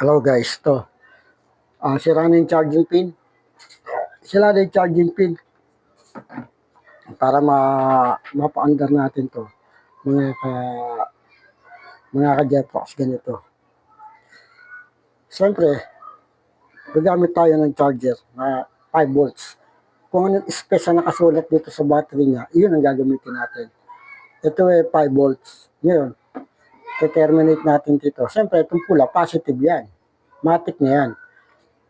Hello guys, to. Sira na yung charging pin. Sira na yung charging pin. Para mapa-under natin to. Mga ka, mga ka-Jetbox, ganito. Siyempre, gagamit tayo ng charger na 5 volts. Kung anong space na nakasulat dito sa battery niya, iyon ang gagamitin natin. Ito ay 5 volts. Ngayon, terminate natin dito. Siyempre, itong pula, positive yan. Matic na yan.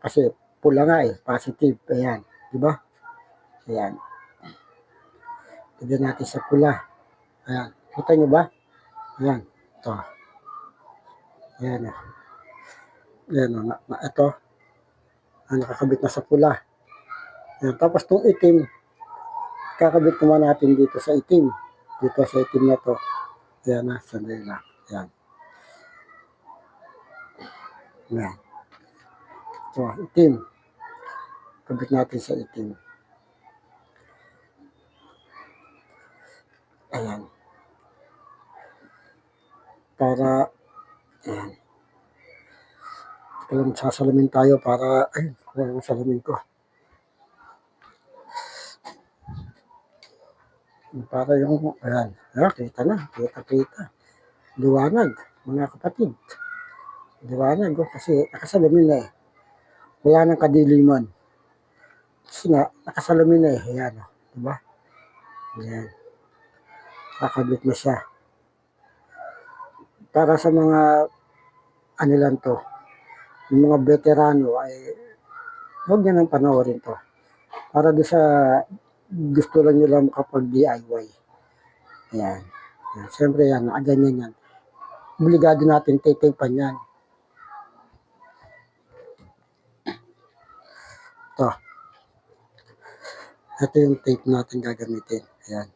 Kasi pula nga positive. Ayan. Diba? Ayan. Tignan natin sa pula. Ayan. Kita nyo ba? Ayan. Ito. Ayan. Ayan. Ito. Nakakabit na sa pula. Ayan. Tapos itong itim, kakabit naman natin dito sa itim. Dito sa itim na to. Ayan na. Sandali lang. Ayan. Ayan. Ito. Itim. Kabit natin sa itim. Ayan. Para, ayan. Alam, sasalamin tayo para, ay, kung salamin ko. Para yung, ayan. Kita na. Kita. Liwanag, mga kapatid. Liwanag, kasi nakasalamin na Wala nang kadiliman. Kasi nga, nakasalamin na Ayan, diba? Ayan. Kakabit na siya. Para sa mga, ano lang to, yung mga veterano ay, huwag nyo nang panoorin to. Para doon sa, gusto lang nyo lang kapag DIY. Ayan. Ayan. Siyempre yan, ganyan yan. Obligado natin titipan yan. Ito yung tape natin gagamitin. Ayan.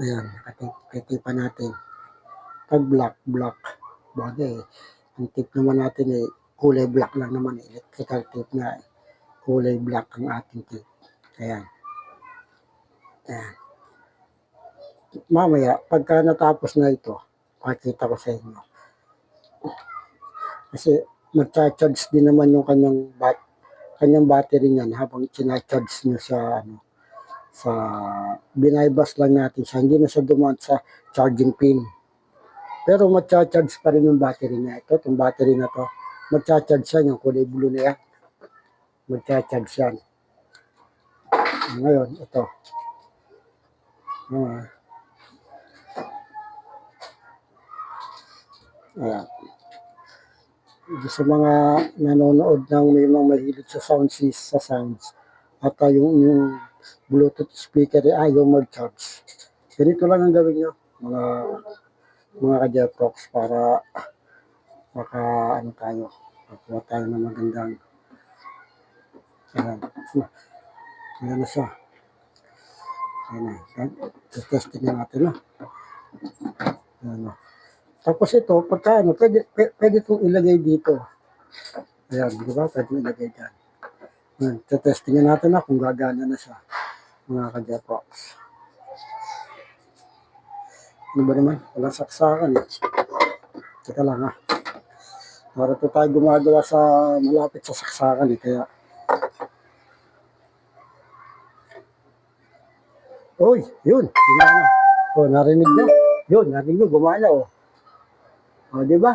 Ayan. Titipan natin. Pag black. Bagay. Ang tape naman natin kulay black lang naman. Electrical tape nga. Kulay black ang ating tape. Ayan. Ayan. Mamaya, pagka natapos na ito, pakita ko sa inyo. Kasi mag-charge din naman yung kanyang battery niyan habang sinacharge nyo sa binibus lang natin siya. Hindi na siya dumaan sa charging pin. Pero mag-charge pa rin yung battery niya. Itong battery na to, mag-charge yan, yung kulay blue na yan. Mag-charge yan. Ngayon, ito. Ayan. Sa mga nanonood ng may mga mahilig sa sounds at yung Bluetooth speaker ayaw mag-charge. Ganito lang ang gawin nyo, mga ka-Jetbox, para makakuha tayo ng magandang ayan na siya. Ayan na. Testing na natin Ayan na. Tapos ito, pagka pwede itong ilagay dito. Ayan, di ba? Pwede ilagay dyan. Ayan, testingin natin kung gagana na siya. Mga ka-Jetbox. Ano ba naman? Walang saksakan Teka lang Para ito tayo gumagawa sa malapit sa saksakan kaya. Uy, yun. Gumana. Narinig nyo? Yun, narinig nyo. Gumana di ba?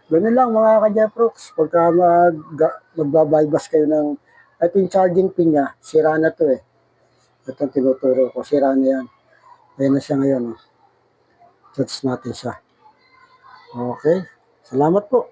Ganun lang mga ka-Jetbox. Pagka magbabypass kayo ng ito yung charging pin niya, sira na to Ito tinuturo ko, sira na yan. Ayan na siya ngayon Charge natin siya. Okay. Salamat po.